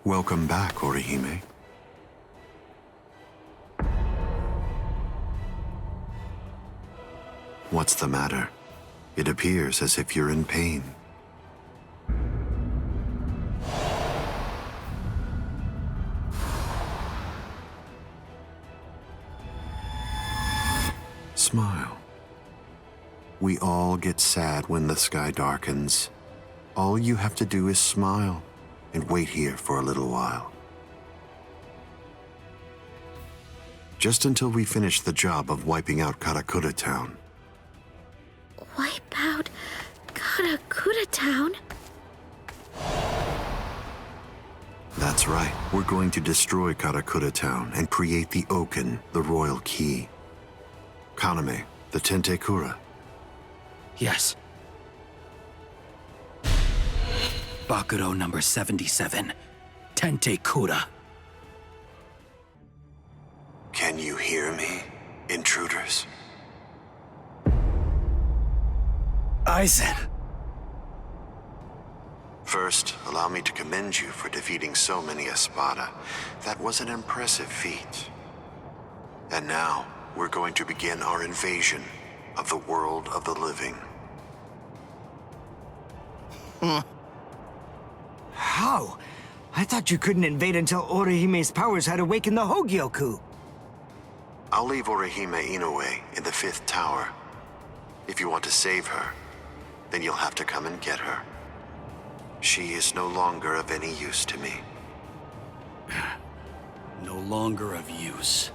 Welcome back, Orihime. What's the matter? It appears as if you're in pain. Smile. We all get sad when the sky darkens. All you have to do is smile and wait here for a little while. Just until we finish the job of wiping out Karakura Town. Wipe out Karakura Town? That's right. We're going to destroy Karakura Town and create the Oken, the royal key. Kaname, the Tentekura. Yes. Bakuro number 77. Tentekura. Can you hear me, intruders? Aizen. First, allow me to commend you for defeating so many Espada. That was an impressive feat. And now, we're going to begin our invasion of the world of the living. How? I thought you couldn't invade until Orihime's powers had awakened the Hogyoku. I'll leave Orihime Inoue in the 5th tower. If you want to save her, then you'll have to come and get her. She is no longer of any use to me. No longer of use.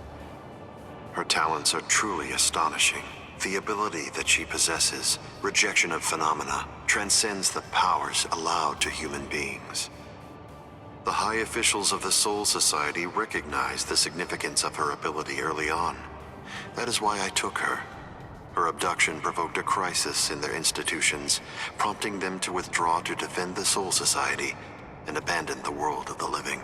Her talents are truly astonishing. The ability that she possesses, rejection of phenomena, transcends the powers allowed to human beings. The high officials of the Soul Society recognized the significance of her ability early on. That is why I took her. Her abduction provoked a crisis in their institutions, prompting them to withdraw to defend the Soul Society and abandon the world of the living.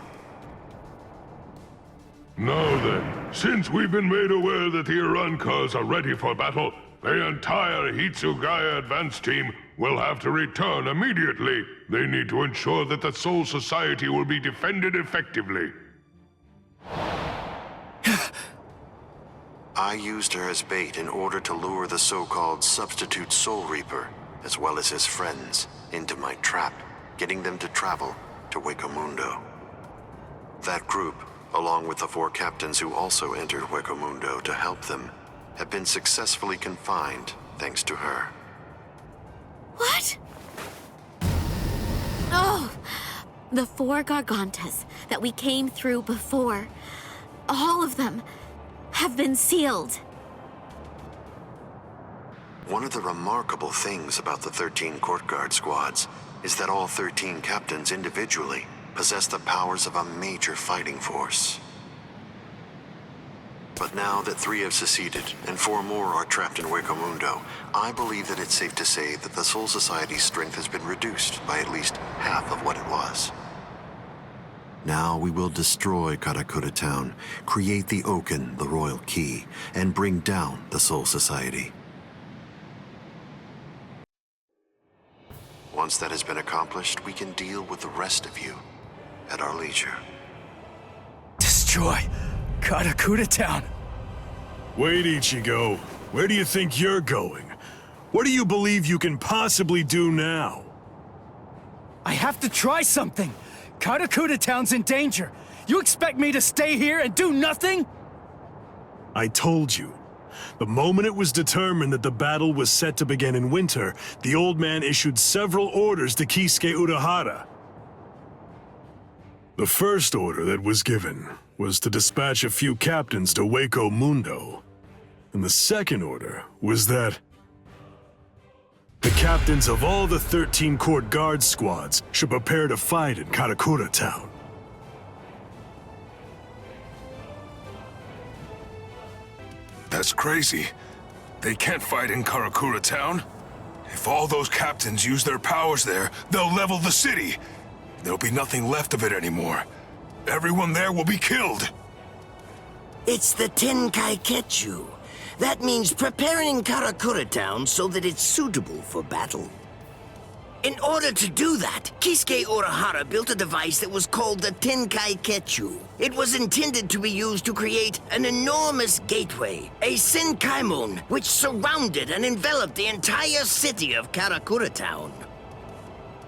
Now then, since we've been made aware that the Irankas are ready for battle, the entire Hitsugaya advance team will have to return immediately. They need to ensure that the Soul Society will be defended effectively. I used her as bait in order to lure the so-called substitute Soul Reaper, as well as his friends, into my trap, getting them to travel to Hueco Mundo. That group, along with the 4 captains who also entered Hueco Mundo to help them, have been successfully confined thanks to her. What? Oh, the 4 Gargantas that we came through before. All of them have been sealed. One of the remarkable things about the 13 Court Guard squads is that all 13 captains individually possess the powers of a major fighting force. But now that 3 have seceded and 4 more are trapped in Hueco Mundo, I believe that it's safe to say that the Soul Society's strength has been reduced by at least half of what it was. Now we will destroy Karakura Town, create the Oken, the royal key, and bring down the Soul Society. Once that has been accomplished, we can deal with the rest of you at our leisure. Destroy Karakura Town. Wait, Ichigo. Where do you think you're going? What do you believe you can possibly do now? I have to try something. Karakura Town's in danger. You expect me to stay here and do nothing? I told you. The moment it was determined that the battle was set to begin in winter, the old man issued several orders to Kisuke Urahara. The first order that was given was to dispatch a few captains to Hueco Mundo. And the second order was that the captains of all the 13 Court Guard squads should prepare to fight in Karakura Town. That's crazy. They can't fight in Karakura Town. If all those captains use their powers there, they'll level the city. There'll be nothing left of it anymore. Everyone there will be killed. It's the Tenkai-Ketchu. That means preparing Karakura Town so that it's suitable for battle. In order to do that, Kisuke Urahara built a device that was called the Tenkai Ketchu. It was intended to be used to create an enormous gateway, a Senkaimon, which surrounded and enveloped the entire city of Karakura Town.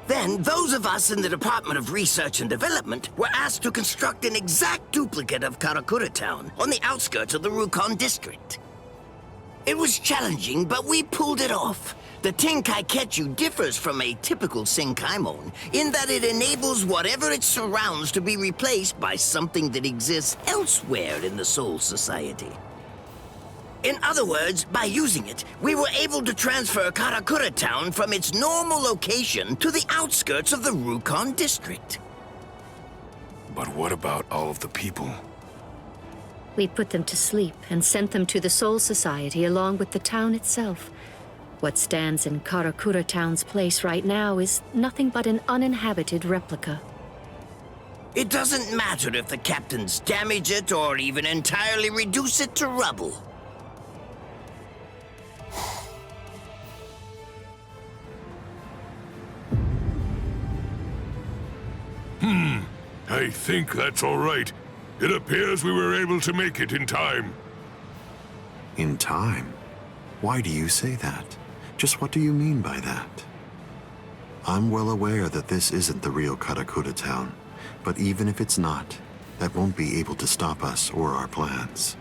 Then, those of us in the Department of Research and Development were asked to construct an exact duplicate of Karakura Town on the outskirts of the Rukon district. It was challenging, but we pulled it off. The Tenkai Ketchu differs from a typical Senkaimon in that it enables whatever it surrounds to be replaced by something that exists elsewhere in the Soul Society. In other words, by using it, we were able to transfer Karakura Town from its normal location to the outskirts of the Rukon district. But what about all of the people? We put them to sleep and sent them to the Soul Society along with the town itself. What stands in Karakura Town's place right now is nothing but an uninhabited replica. It doesn't matter if the captains damage it or even entirely reduce it to rubble. I think that's all right. It appears we were able to make it in time. In time? Why do you say that? Just what do you mean by that? I'm well aware that this isn't the real Karakura Town, but even if it's not, that won't be able to stop us or our plans.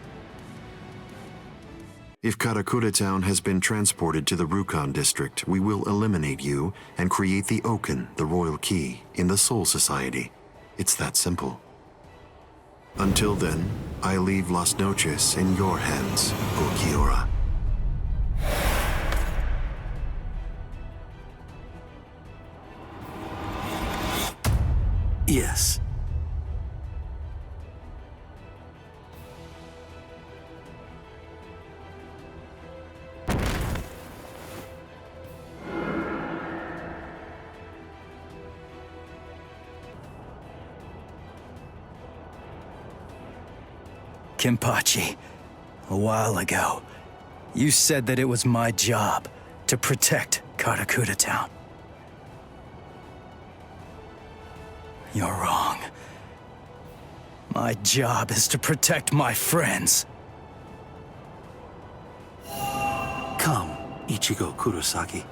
If Karakura Town has been transported to the Rukon district, we will eliminate you and create the Oken, the royal key, in the Soul Society. It's that simple. Until then, I leave Las Noches in your hands, Ulquiorra. Yes. Kenpachi, a while ago, you said that it was my job to protect Karakura Town. You're wrong. My job is to protect my friends. Come, Ichigo Kurosaki.